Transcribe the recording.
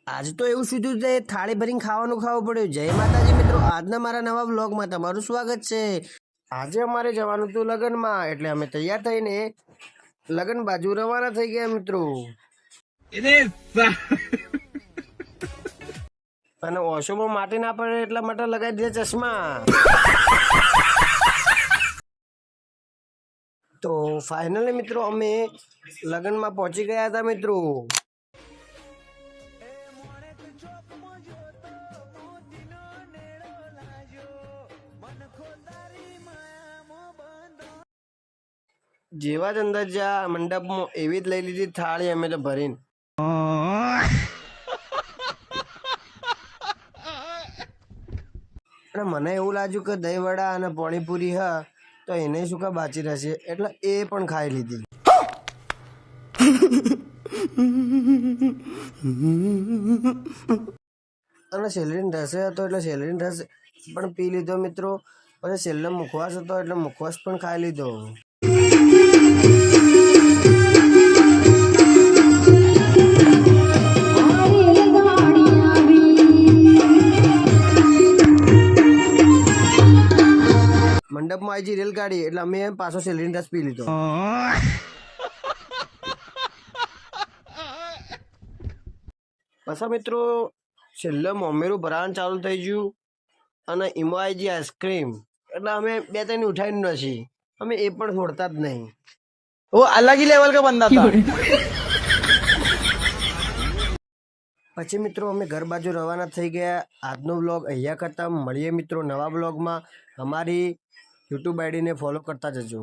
आज तो એવું સીધું છે થાળી ભરીને ખાવાનું ખાવું પડ્યું। જય માતાજી મિત્રો, આજના મારા નવા બ્લોગમાં તમારું સ્વાગત છે। આજે અમારે જવાનું હતું લગનમાં, એટલે અમે તૈયાર થઈને લગન બાજુ રવાના થઈ ગયા મિત્રો। અને ઓશોમાં માટી ના પડે એટલા માટે લગાવી દીધા ચશ્મા। તો ફાઇનલી મિત્રો અમે લગનમાં પહોંચી ગયા હતા મિત્રો। જેવા જ અંદર જ્યાં મંડપમાં એવી જ લઈ લીધી થાળી અમે તો ભરીને। અને મને એવું લાગ્યું કે દહીંવડા અને પાણીપુરી હા તો એને શું કા બાચી રહેશે, એટલે એ પણ ખાઈ લીધી। અને સેલરીન રસ હતો એટલે સેલરીન રસ પણ પી લીધો મિત્રો। પછી છેલ્લે મુખવાસ હતો એટલે મુખવાસ પણ ખાઈ લીધો। મંડપમાં આવી રેલગાડી એટલે અમે પાછો સેલરીન રસ પી લીધો। પાછા મિત્રો છેલ્લે મોમેરું ભરાવાનું ચાલુ થઈ ગયું અને એમાં આવી ગઈ આઈસ્ક્રીમ, એટલે અમે બે ત્રણ ઉઠાવીને નથી, અમે એ પણ છોડતા જ નહીં। वो अलग ही लेवल का बंदा था। પછી મિત્રો અમે ઘર બાજુ રવાના થઈ ગયા। આજનો બ્લોગ અહીંયા કરતા મળીએ મિત્રો નવા બ્લોગમાં। અમારી યુટ્યુબ આઈડીને ફોલો કરતા જજો।